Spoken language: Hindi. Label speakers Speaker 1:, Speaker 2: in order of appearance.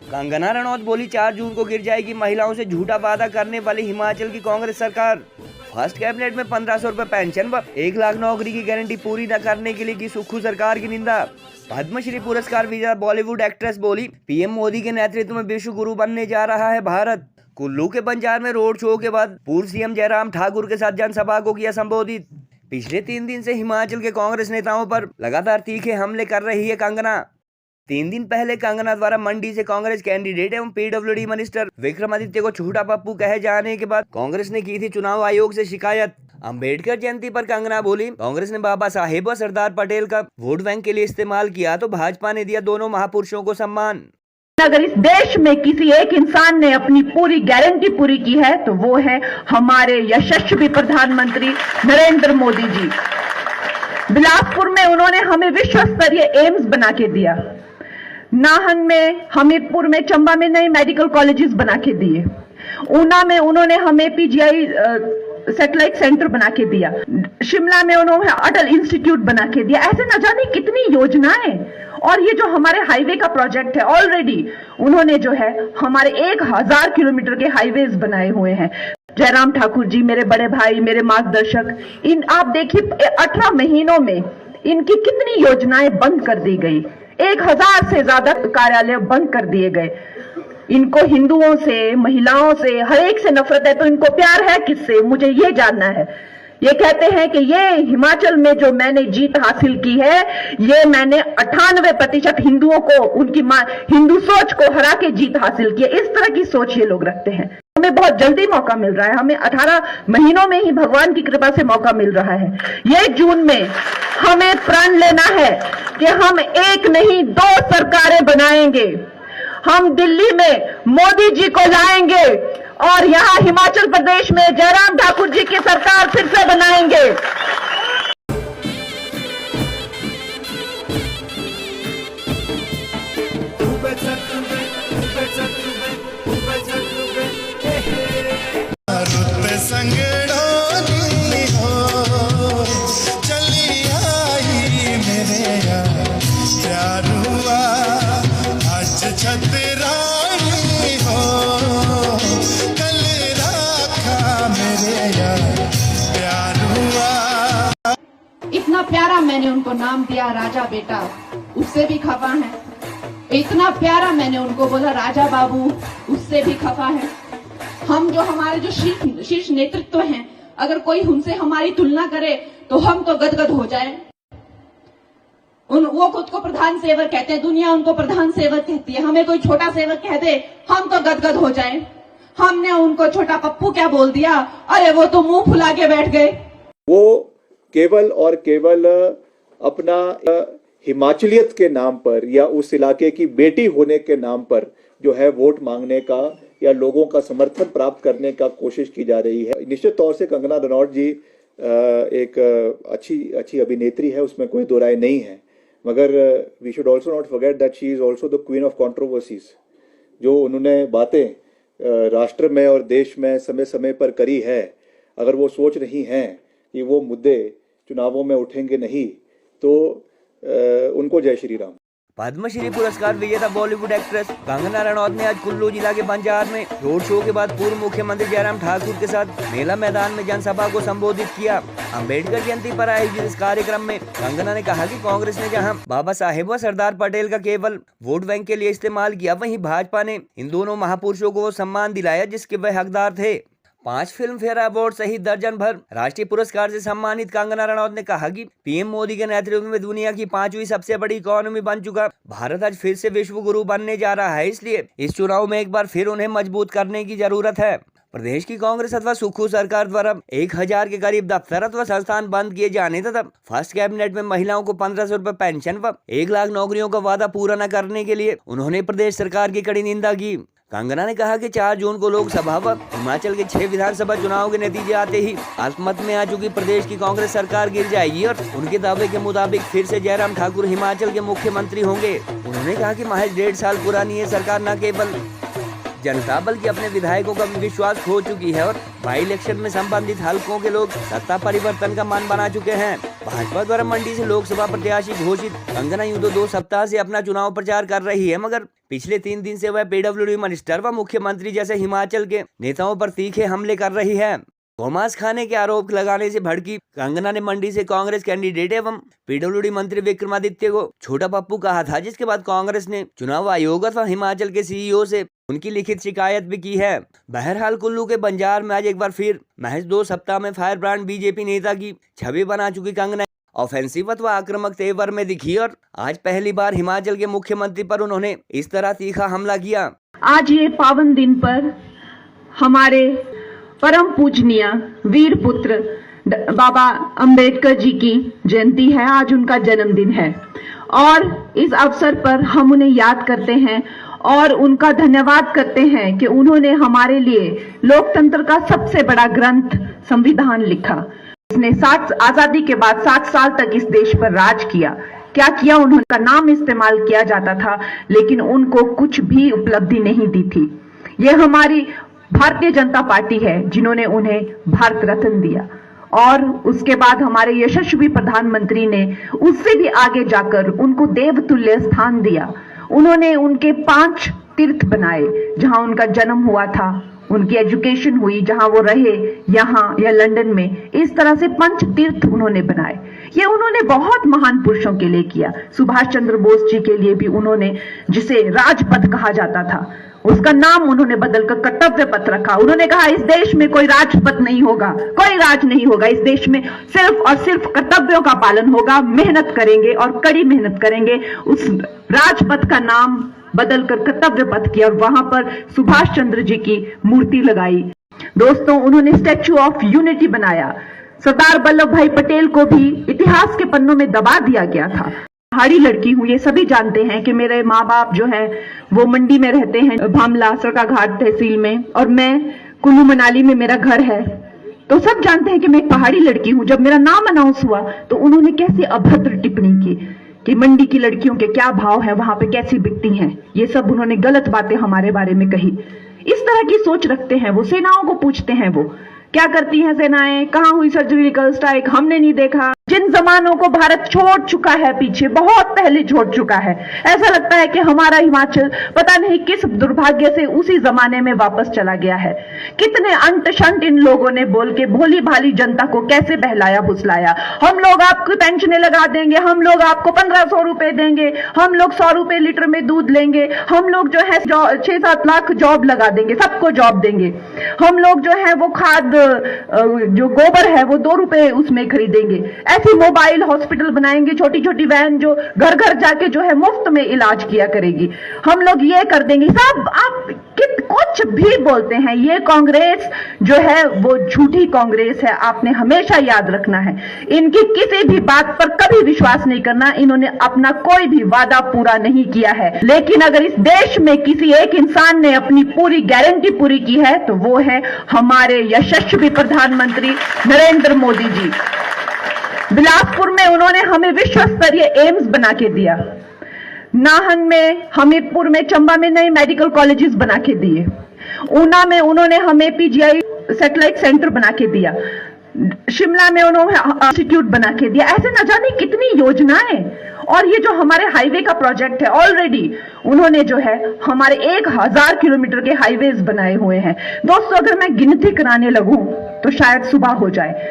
Speaker 1: कंगना रनौत बोली 4 जून को गिर जाएगी महिलाओं से झूठा वादा करने वाली हिमाचल की कांग्रेस सरकार। फर्स्ट कैबिनेट में 1500 रुपए पेंशन व 1 लाख नौकरी की गारंटी पूरी न करने के लिए की सुक्खू सरकार की निंदा। पद्मश्री पुरस्कार विजेता बॉलीवुड एक्ट्रेस बोली पीएम मोदी के नेतृत्व में विश्व गुरु बनने जा रहा है भारत। कुल्लू के बंजार में रोड शो के बाद पूर्व सीएम जयराम ठाकुर के साथ जनसभा को किया संबोधित। पिछले 3 दिन से हिमाचल के कांग्रेस नेताओं पर लगातार तीखे हमले कर रही है कंगना। 3 दिन पहले कंगना द्वारा मंडी से कांग्रेस कैंडिडेट एवं पीडब्ल्यूडी मिनिस्टर विक्रमादित्य को छोटा पप्पू कहे जाने के बाद कांग्रेस ने की थी चुनाव आयोग से शिकायत। अंबेडकर जयंती पर कंगना बोली कांग्रेस ने बाबा साहेब व सरदार पटेल का वोट बैंक के लिए इस्तेमाल किया तो भाजपा ने दिया दोनों महापुरुषों को सम्मान।
Speaker 2: अगर इस देश में किसी एक इंसान ने अपनी पूरी गारंटी पूरी की है तो वो है हमारे यशस्वी प्रधानमंत्री नरेंद्र मोदी जी। बिलासपुर में उन्होंने हमें विश्व स्तरीय एम्स बना के दिया। नाहन में, हमीरपुर में, चंबा में नए मेडिकल कॉलेजेस बना के दिए। ऊना में उन्होंने हमें पीजीआई सैटेलाइट सेंटर बना के दिया। शिमला में उन्होंने अटल इंस्टीट्यूट बना के दिया। ऐसे न जाने कितनी योजनाएं। और ये जो हमारे हाईवे का प्रोजेक्ट है, ऑलरेडी उन्होंने जो है हमारे 1000 किलोमीटर के हाईवेज बनाए हुए हैं। जयराम ठाकुर जी मेरे बड़े भाई, मेरे मार्गदर्शक, इन आप देखिए 18 महीनों में इनकी कितनी योजनाएं बंद कर दी गई। 1000 से ज्यादा कार्यालय बंद कर दिए गए। इनको हिंदुओं से, महिलाओं से, हर एक से नफरत है तो इनको प्यार है किससे, मुझे ये जानना है। ये कहते हैं कि ये हिमाचल में जो मैंने जीत हासिल की है, ये मैंने 98% हिंदुओं को, उनकी हिंदू सोच को हरा के जीत हासिल की है। इस तरह की सोच ये लोग रखते हैं। हमें बहुत जल्दी मौका मिल रहा है। हमें 18 महीनों में ही भगवान की कृपा से मौका मिल रहा है। ये जून में हमें प्रण लेना है कि हम एक नहीं 2 सरकारें बनाएंगे। हम दिल्ली में मोदी जी को लाएंगे और यहाँ हिमाचल प्रदेश में जयराम ठाकुर जी की सरकार फिर से बनाएंगे।
Speaker 3: इतना प्यारा मैंने उनको नाम दिया राजा बेटा, उससे भी खफा है। इतना प्यारा मैंने उनको बोला राजा बाबू, उससे भी खफा है। हम जो हमारे जो शीर्ष नेतृत्व हैं, अगर कोई उनसे हमारी तुलना करे तो हम तो गदगद हो जाए। वो खुद को प्रधान सेवक कहते हैं, दुनिया उनको प्रधान सेवक कहती है। हमें कोई छोटा सेवक कह दे हम तो गदगद हो जाए। हमने उनको छोटा पप्पू क्या बोल दिया, अरे वो तो मुंह फुला के बैठ गए।
Speaker 4: वो केवल और केवल अपना हिमाचलियत के नाम पर या उस इलाके की बेटी होने के नाम पर जो है वोट मांगने का या लोगों का समर्थन प्राप्त करने का कोशिश की जा रही है। निश्चित तौर से कंगना रनौत जी एक अच्छी अभिनेत्री है, उसमें कोई दो राय नहीं है, मगर we should also not forget that she is also the queen of controversies. जो उन्होंने बातें राष्ट्र में और देश में समय समय पर करी है, अगर वो सोच रही हैं कि वो मुद्दे चुनावों में उठेंगे नहीं तो उनको जय श्री राम।
Speaker 1: पद्मश्री पुरस्कार विजेता बॉलीवुड एक्ट्रेस कंगना रनौत ने आज कुल्लू जिला के बंजार में रोड शो के बाद पूर्व मुख्यमंत्री जयराम ठाकुर के साथ मेला मैदान में जनसभा को संबोधित किया। अंबेडकर जयंती पर आयोजित इस कार्यक्रम में कंगना ने कहा कि कांग्रेस ने जहां बाबा साहेब व सरदार पटेल का केवल वोट बैंक के लिए इस्तेमाल किया, वहीं भाजपा ने इन दोनों महापुरुषों को वो सम्मान दिलाया जिसके वह हकदार थे। 5 फिल्म फेयर अवार्ड सहित दर्जन भर राष्ट्रीय पुरस्कार से सम्मानित कंगना रनौत ने कहा कि पीएम मोदी के नेतृत्व में दुनिया की 5वीं सबसे बड़ी इकोनॉमी बन चुका भारत आज फिर से विश्व गुरु बनने जा रहा है, इसलिए इस चुनाव में एक बार फिर उन्हें मजबूत करने की जरूरत है। प्रदेश की कांग्रेस अथवा सुक्खू सरकार द्वारा 1000 के करीब दफ्तर अथवा संस्थान बंद किए जाने तथा फर्स्ट कैबिनेट में महिलाओं को 1500 रुपए पेंशन व 1 लाख नौकरियों का वादा पूरा न करने के लिए उन्होंने प्रदेश सरकार की कड़ी निंदा की। कंगना ने कहा कि 4 जून को लोकसभा व हिमाचल के 6 विधानसभा चुनाव के नतीजे आते ही अल्पमत में आ चुकी प्रदेश की कांग्रेस सरकार गिर जाएगी और उनके दावे के मुताबिक फिर से जयराम ठाकुर हिमाचल के मुख्यमंत्री होंगे। उन्होंने कहा कि महज 1.5 साल पुरानी ये सरकार न केवल जनता बल्कि अपने विधायकों का भी विश्वास खो चुकी है और बाई इलेक्शन में संबंधित हलकों के लोग सत्ता परिवर्तन का मन बना चुके हैं। भाजपा द्वारा मंडी से लोकसभा प्रत्याशी घोषित कंगना यूं तो 2 सप्ताह से अपना चुनाव प्रचार कर रही है, मगर पिछले 3 दिन से वह पीडब्ल्यूडी मिनिस्टर व मुख्यमंत्री जैसे हिमाचल के नेताओं पर तीखे हमले कर रही है। गोमांस खाने के आरोप लगाने से भड़की कंगना ने मंडी से कांग्रेस कैंडिडेट एवं पीडब्ल्यूडी मंत्री विक्रमादित्य को छोटा पप्पू कहा था, जिसके बाद कांग्रेस ने चुनाव आयोग व हिमाचल के सीईओ से उनकी लिखित शिकायत भी की है। बहरहाल कुल्लू के बंजार में आज एक बार फिर महज 2 सप्ताह में फायर ब्रांड बीजेपी नेता की छवि बना चुकी कंगना ऑफेंसिव व आक्रामक तेवर में दिखी और आज पहली बार हिमाचल के मुख्यमंत्री पर उन्होंने इस तरह तीखा हमला किया।
Speaker 2: आज ये पावन दिन पर हमारे परम पूजनीय वीर पुत्र बाबा अंबेडकर जी की जयंती है। आज उनका जन्मदिन है और इस अवसर पर हम उन्हें याद करते हैं और उनका धन्यवाद करते हैं कि उन्होंने हमारे लिए लोकतंत्र का सबसे बड़ा ग्रंथ संविधान लिखा। उसने आजादी के बाद 60 साल तक इस देश पर राज किया। क्या किया उन्होंने? का नाम इस्तेमाल किया जाता था, लेकिन उनको कुछ भी उपलब्धि नहीं दी थी। ये हमारी भारतीय जनता पार्टी है जिन्होंने उन्हें भारत रत्न दिया और उसके बाद हमारे यशस्वी प्रधानमंत्री ने उससे भी आगे जाकर उनको देवतुल्य स्थान दिया। उन्होंने उनके 5 तीर्थ बनाए जहां उनका जन्म हुआ था, उनकी एजुकेशन हुई, जहां वो रहे यहाँ या लंदन में। इस तरह से 5 तीर्थ उन्होंने बनाए। ये उन्होंने बहुत महान पुरुषों के लिए किया। सुभाष चंद्र बोस जी के लिए भी उन्होंने, जिसे राजपथ कहा जाता था, उसका नाम उन्होंने बदलकर कर्तव्य पथ रखा। उन्होंने कहा इस देश में कोई राजपथ नहीं होगा, कोई राज नहीं होगा, इस देश में सिर्फ और सिर्फ कर्तव्यों का पालन होगा। मेहनत करेंगे और कड़ी मेहनत करेंगे। उस राजपथ का नाम बदलकर कर्तव्य पथ किया और वहां पर सुभाष चंद्र जी की मूर्ति लगाई। दोस्तों, उन्होंने स्टैच्यू ऑफ यूनिटी बनाया। सरदार वल्लभ भाई पटेल को भी इतिहास के पन्नों में दबा दिया गया था। पहाड़ी लड़की हूँ, ये सभी जानते हैं कि मेरे माँ बाप जो हैं वो मंडी में रहते हैं, भामला सरकाघाट तहसील में, और मैं कुल्लू मनाली में मेरा घर है। तो सब जानते हैं कि मैं एक पहाड़ी लड़की हूँ। जब मेरा नाम अनाउंस हुआ तो उन्होंने कैसे अभद्र टिप्पणी की कि मंडी की लड़कियों के क्या भाव है, वहां पे कैसी बिकती हैं। ये सब उन्होंने गलत बातें हमारे बारे में कही। इस तरह की सोच रखते हैं वो। सेनाओं को पूछते हैं वो क्या करती हैं सेनाएं, कहां हुई सर्जिकल स्ट्राइक, हमने नहीं देखा। जिन जमानों को भारत छोड़ चुका है पीछे, बहुत पहले छोड़ चुका है। ऐसा लगता है कि हमारा हिमाचल पता नहीं किस दुर्भाग्य से उसी जमाने में वापस चला गया है। कितने अंट शंट इन लोगों ने बोल के भोली भाली जनता को कैसे बहलाया फुसलाया। हम लोग आपको पेंशनें लगा देंगे, हम लोग आपको 1500 रुपए देंगे, हम लोग 100 रुपए लीटर में दूध लेंगे, हम लोग जो है 6-7 लाख जॉब लगा देंगे, सबको जॉब देंगे, हम लोग जो है वो खाद जो गोबर है वो 2 रुपए उसमें खरीदेंगे। ऐसी मोबाइल हॉस्पिटल बनाएंगे, छोटी छोटी वैन जो घर घर जाके जो है मुफ्त में इलाज किया करेगी। हम लोग ये कर देंगे। सब आप कुछ भी बोलते हैं। ये कांग्रेस जो है वो झूठी कांग्रेस है, आपने हमेशा याद रखना है। इनकी किसी भी बात पर कभी विश्वास नहीं करना। इन्होंने अपना कोई भी वादा पूरा नहीं किया है, लेकिन अगर इस देश में किसी एक इंसान ने अपनी पूरी गारंटी पूरी की है तो वो है हमारे यशस्वी प्रधानमंत्री नरेंद्र मोदी जी। बिलासपुर में उन्होंने हमें विश्व स्तरीय एम्स बना के दिया। नाहन में, हमीरपुर में, चंबा में नए मेडिकल कॉलेजेस बना के दिए। ऊना में उन्होंने हमें पीजीआई सैटेलाइट सेंटर बना के दिया। शिमला में उन्होंने इंस्टीट्यूट बना के दिया। ऐसे न जाने कितनी योजनाएं। और ये जो हमारे हाईवे का प्रोजेक्ट है, ऑलरेडी उन्होंने जो है हमारे 1000 किलोमीटर के हाईवेज बनाए हुए हैं। दोस्तों, अगर मैं गिनती कराने लगूं तो शायद सुबह हो जाए।